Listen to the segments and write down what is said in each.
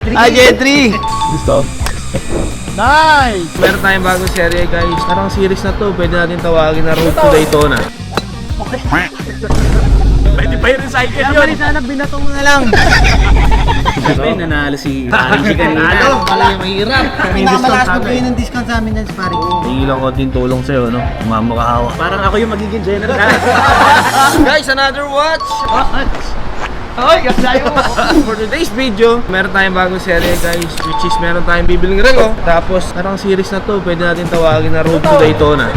Gen 3! Gusto? Nice! Meron tayong bagong serye guys. Parang series na to, pwede natin tawagin na Road to Daytona. Pwede pa yung recycle yun. Kaya sana binato mo na lang. Ay, nanalo si Paring kanina. Wala yung mahirap. May malakas magbigay ng discount sa amin yan si Paring. Hingi lang konting tulong sa'yo, no? Mamakahawa. Parang ako yung magiging general. Guys, another watch! Hoy, kasayo mo! For today's video, meron tayong bagong serye guys, which is meron tayong bibiling relo. Tapos, parang series na to, pwede natin tawagin na Road to Daytona.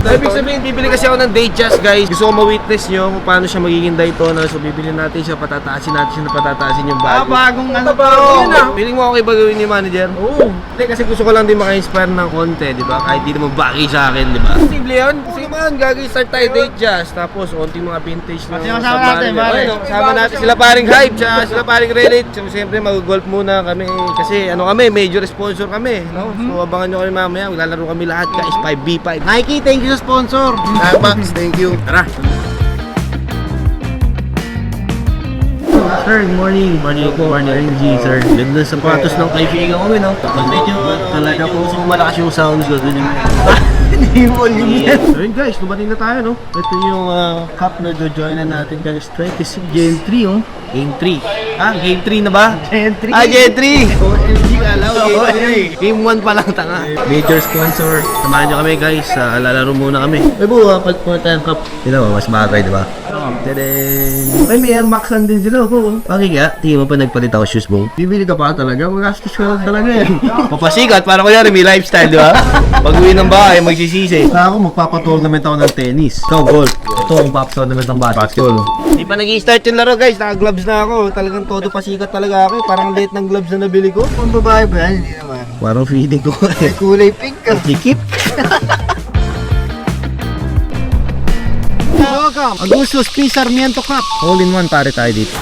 So, ibig sabihin, bibili kasi ako ng Datejust guys. Gusto ko ma-witness nyo kung paano siya magiging Daytona. So, bibili natin siya, patataasin natin siya na patataasin yung value. Bagong ano ba? Yun na! Feeling mo okay ba gawin ni manager? Oo. Hindi, kasi gusto ko lang din maka-inspire ng konti, di ba? Kahit di naman bagay sa akin, di ba? Simple yun. Sige man, start tayo Datejust. Tapos, konting mga vintage na Kasama natin, pare. Kasama natin sila paring Hype, sila paring Relate. So, siyempre, mag-golf muna kami. Kasi, ano kami, major sponsor kami. No? So, abangan nyo kami mamaya. Maglalaro kami lahat guys, 5v5. Nike, thank you sa sponsor. Starbucks, thank you. Tara! Sir, good morning. Morning po. Morning, sir. Ganda sa sapatos ng kaibigan ko, no? Pag medyo talaga kung gusto malakas yung sounds ko, dun yung... Hindi mo yan. So yun guys, dumating na tayo, no? Ito yung cup na do-join na natin guys. 26 Gen 3, oh. Game 3. Ah, Game 3 na ba? Gen 3. Ah, Gen 3! OMG ka lang, Game 3. Game 1 pa lang, tanga. Major sponsor. Samahan nyo kami guys. Lalaro muna kami. Ay buha, palit po tayong cup. Hindi naman, mas bagay, di ba? Tadang! Ay, may Air Maxan din sila po. Bakit kaya? Tingin mo pa nagpalit ako shoes mo? Bibili ka pa talaga? Magastos ka lang talaga yan. Papasikat, para kunyari may lifestyle, di ba? Pag-uwi ng bahay, magsisisi. Ako, magpapatournament ako ng tennis. Ito, golf. Ito, magpapatournament ng basketball. Hindi pa nag-i-start yung laro guys. Naka-gloves na ako. Talagang todo pasikat talaga ako. Parang late ng gloves na nabili ko. Kung babae ba yan? Hindi naman. Parang feeling ko. Kulay pink ka. Dikip. Welcome! Augustus P. Sarmiento Cup. All in one pare tayo dito.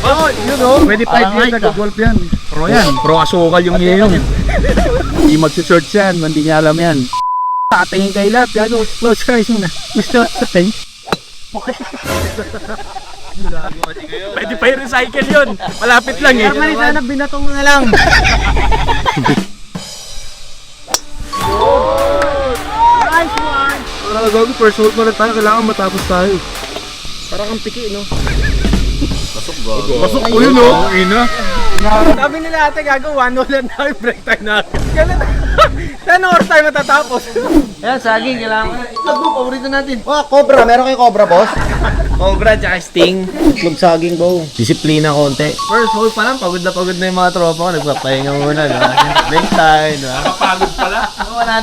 Oh, yun o. 25 years nag-golf yan. Pro yan. Pro asukal yung yun. Hindi magsusearch yan. Hindi niya alam yan. Tatingin kay lahat. Yan o. Close guys muna. Gusto sa pen? Pwede pa yung recycle yun. Malapit lang eh. Kaya sana binato mo na lang. Nice one! Parang gago, first hold pa lang tayo. Kailangan matapos tayo. Parang ang piki, no? Pasok ko yun oh. Ina. Sabi nila ate gago, 1-0 lang na break time na. Ganun. Sana or tayo matatapos. Ayan, saging. Kailangan. Itlog mo, paborito natin. Oh, Cobra. Meron kay Cobra, boss? Cobra, tsaka Sting. Itlog saging, bo. Disiplina konti. First hold pa lang, pagod na yung mga tropa ko. Nagpapahinga muna, no? Break time, no? Kapagod pala.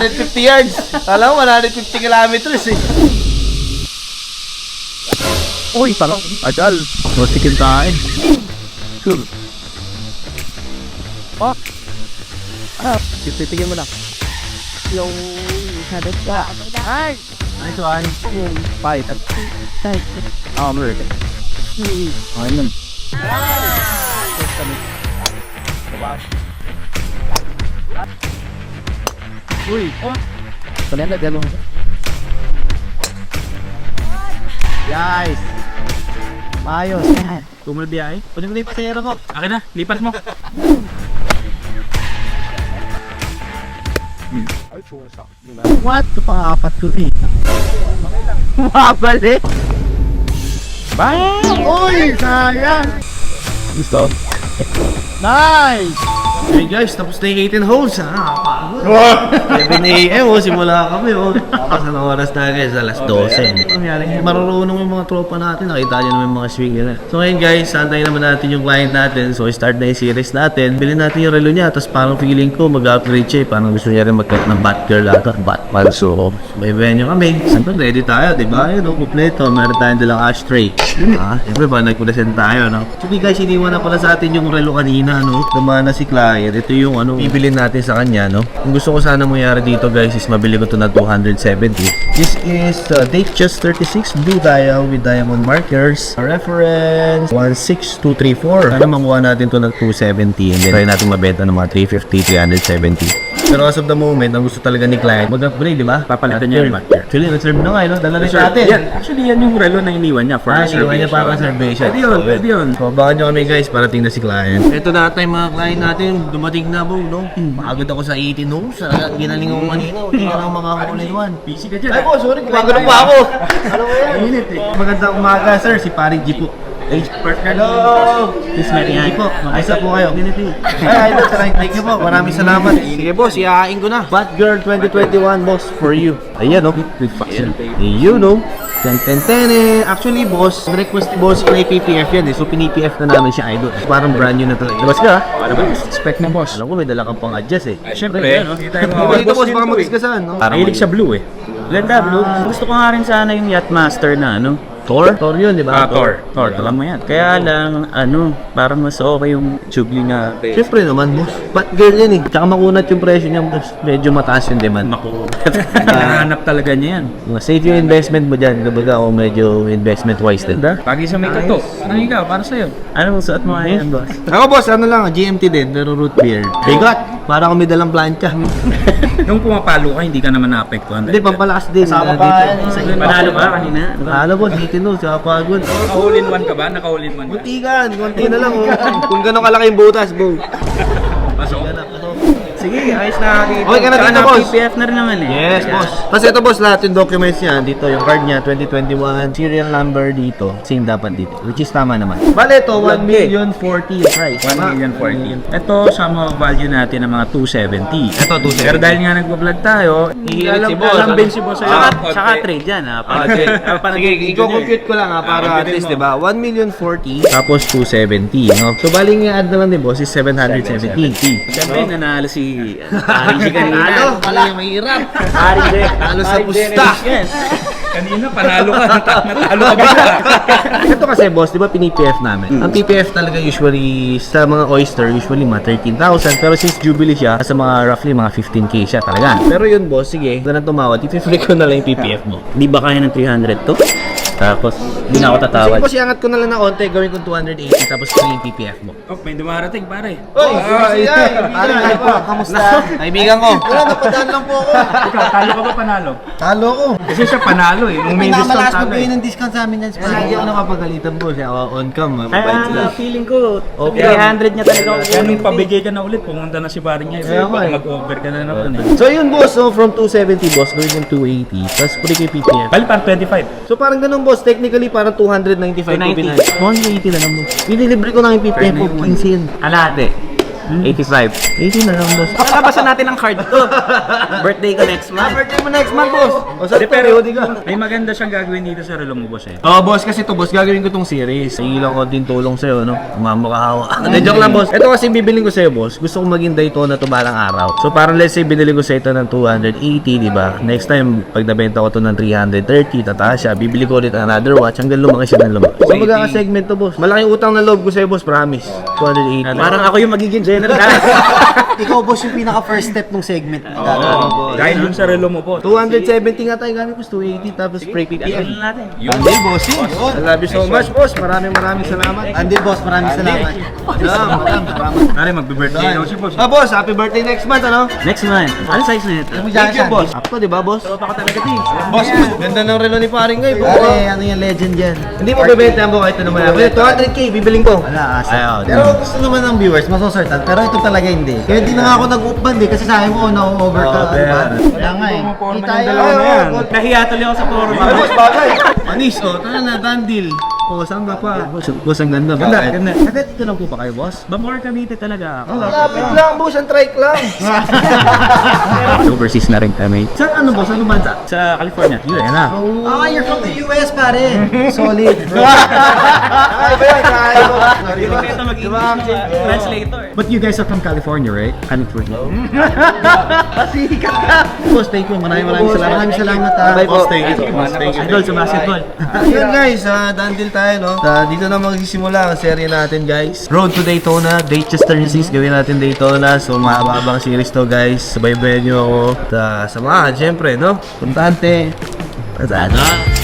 150 yards. Alam mo, 150 kilometers eh. Uy, parang adal. Masikin tayo. Sure. Oh. Titigyan mo lang. Yung habit ka. Ay! Nice one. Fight. Fight. Ah, meron. Okay nun. Uy! Oh! Talenda, gano'n. Guys! Maayos. Tumul biyahe. Kunin ko na yung pasayero ko. Akin na, lipas mo. What? Ito pang-apat ko rin. Mabalik! Bye! Uy! Sayang! Gusto? Nice! Hey guys, tapos na yung 18 holes, ha? 7 a.m. oh, simula kami, oh. Tapos anong oras na guys? Alas 12. Nangyari, marurunong yung mga tropa natin. Nakita nyo naman yung mga swing nila. So ngayon guys, santayin naman natin yung client natin. So start na yung series natin. Bilhin natin yung relo niya. Tapos parang feeling ko mag-upgrade siya. Parang gusto niya rin mag-cut ng Batgirl ata. Batman. So, may venue kami. Siyempre ready tayo, di ba? Yun, kompleto. Meron tayong dalang ashtray. Siyempre ba, nag-present tayo, no? So guys, iniwan na pala sa atin yung relo kanina, no? Dumaan na si client. Ito yung ano, bibilin natin sa kanya, no? Kung gusto ko sana mangyari dito guys is mabili ko to na 270. This is Datejust 36 blue dial with diamond markers. Reference 16234. Sana makuha natin to na 270 and then try natin mabenta ng mga 350, 370. Pero as of the moment, ang gusto talaga ni client, mag-upgrade, di ba? Papalitan niya yung battery. Actually, reserve na nga, no? Dala rin Sir, natin. yan. Actually, yan yung relo na iniwan niya for Iwan niya para reservation. Pwede yun, pwede yun. So, abangan nyo kami guys, parating na si client. Ito na tayo mga client natin, dumating na bro, no? Pagod ako sa 18 no? Sa ginaling ako kanina, hindi ka lang makakula one. Busy ka dyan. Ay po, sorry, pagod pa ako. Ano ba yan? Init eh. Magandang umaga sir, si Paring G po. Hello! Miss Marian. Sige po, ayos na po kayo. Ay, idol, thank you po. Maraming salamat. Sige boss, iahain ko na. Bad Girl 2021, boss, for you. Ayan, no? With fashion. You know. Ten. Actually, boss, request boss na PPF yan eh. So, pini-PF na namin siya, idol. Parang brand new na talaga. Labas ka, ha? Ano ba? Spec na boss. Alam ko, may dala kang pang-adjust eh. Siyempre, hindi tayo Dito, boss, baka mag-discussan, no? Mahilig sa blue eh. Ganda, Blue. Gusto ko nga rin sana yung Yachtmaster na ano. Thor? Thor yun, di ba? Thor, Alam mo yan. Kaya lang, ano, parang mas okay yung Chubli nga. Siyempre naman, boss. Bad Girl yan eh. Tsaka makunat yung presyo niya, boss. Medyo mataas yung demand. Naku. Hinahanap talaga niya yan. Save yung investment mo dyan. Kumbaga ako medyo investment-wise din. Ganda. Pagi sa may tato. Anong ikaw? Para sa'yo? Ano mong suot mo ngayon, boss? Ako, boss, ano lang, GMT din, pero root beer. Bigot! Para akong may dalang plancha. Nung pumapalo ka, hindi ka naman naapektuhan. Hindi, pampalakas din. Kasama pa yan, Sa Panalo ba kanina? Ano, boss, dito no, sa pagod. Naka-all-in one ka ba? Naka-all-in one ka? Kunti na lang, oh. Kung gano'ng kalaki yung butas, bro. Pasok. Sige, ayos na dito. Okay ka na Tsaka dito, boss. PPF na rin naman eh. Yes, boss. Kasi ito, boss, lahat yung documents niya. Dito, yung card niya, 2021, serial number dito. Same dapat dito, which is tama naman. Bale, ito, 1,040,000 yung price. 1,040,000. Ito, sa mga value natin ng mga 270. Ito, 270. Pero dahil nga nagbablog tayo, Hihirit si boss. Lalambing si boss sa'yo. Tsaka trade yan ha. Sige, i-compute ko lang ha, para at least, diba? 1,040,000 tapos 270, no? So, baling add naman din, boss, is 770. Siyempre, nanalo si Ari kanina. Wala yung mahirap. Ari Talo sa pusta. kanina, panalo ka. Natalo ka ba? Ito kasi, boss, di ba pinipf namin? Ang PPF talaga usually sa mga oyster, usually mga 13,000. Pero since Jubilee siya, sa mga roughly mga 15K siya talaga. Pero yun, boss, sige, na tumawad, i-flick ko na lang yung PPF mo. Di ba kaya ng 300 to? Tapos, di na ako Sige, tatawad. boss, iangat ko na lang na onte, gawin ko 280, tapos free yung PPF mo. Oh, may dumarating, pare. Oy, ay po, kamusta? Kaibigan ko. Wala, napadaan lang po ako. Ikaw, talo ka ba panalo? Talo ko. Kasi siya panalo eh. Nung may discount Malakas talo magbigay eh. ng discount sa amin yan. Kaya hindi ako napapagalitan, boss. Ako on cam, mababait sila. Feeling ko, Okay. 300 niya talaga ako. Kaya nung pabigay ka na ulit, pumunta na si pare niya. Kaya nga eh. Mag-over ka na naman eh. So yun, boss. So from 270, boss, gawin yung 280. Tapos puli kay PPF. Bali, parang 25. So parang ganun, boss. Technically, parang 295 ko 290. pinay. 180 na lang, boss. Pinilibre ko na yung PPF mo. 15 yan. Alate. 85. 80 na lang, boss. Palabasan natin ang card to. Birthday ko next month. Birthday mo next month, boss. O, sa Pero di ka. may maganda siyang gagawin dito sa relo mo, boss eh. Oh, boss, kasi to boss, gagawin ko tong series. Ilang ko din tulong sa'yo, no? Mamakahawa. Hindi, joke lang, boss. Ito kasi bibiling ko sa'yo, boss. Gusto kong maging Daytona to balang araw. So, parang let's say, binili ko sa ito ng 280, di ba? Next time, pag nabenta ko to ng 330, tataas siya. Bibili ko ulit another watch hanggang lumaki siya ng lumaki. So, magkaka-segment to, boss. Malaking utang na loob ko sa'yo, boss. Promise. 280. Parang ako yung magiging general. Ikaw, boss, yung pinaka first step ng segment. Dahil dun sa relo mo, boss. 270 nga tayo gamit, boss. 280, tapos spray PPF. natin. Andy, bossing. I love you so much, boss. Maraming salamat. Andy, boss, maraming salamat. Salamat. Pare, magbe-birthday daw si boss. Ah, boss, happy birthday next month, ano? Next month. Ano size na ito? Thank you, boss. Ako, di ba, boss? Ako talaga din. Boss, ganda ng relo ni paring ngayon. Pare, ano yung legend yan? Hindi mo bebenta mo kahit ano man. 200k, bibiling ko. Wala, asa. Ayaw. Pero gusto naman ng viewers, masosortan. Pero ito talaga hindi. Kaya di na nga ako nag-upband eh. Kasi sabi mo, na-over ka. Oo, Ano ba? pero- Wala nga eh. Di tayo. dalawa na yan. Nahiya tuloy ako sa forum. Ay, boss, bagay. Manis, oh. Tara na, done deal. Oh, saan ka pa? Boss, ang ganda. Ganda, Bakit? ganda. Bakit dito lang po pa kayo, boss? Bamor Cavite talaga ako. Lapit lang, boss. Ang trike lang. Overseas na rin kami. Saan ano, boss? Ano bansa? Sa California. Yun na. Ah, you're from the US, pare. Solid. Ay, ba yan? Kaya ko. Sorry, boss. Ito mag-English translator. But you guys are from California, right? California. Pasikat ka. Boss, thank you. Maraming salamat. Maraming salamat ha. Bye, boss. Thank you. Thank you. Idol sa basketball. Yun guys, done deal tayo, no? Dito na magsisimula ang serye natin, guys. Road to Daytona, Daychester 6, gawin natin Daytona. So, mahabang series to, guys. Sabay-bayan nyo ako. Samahan, syempre, no? Puntante. Pasado.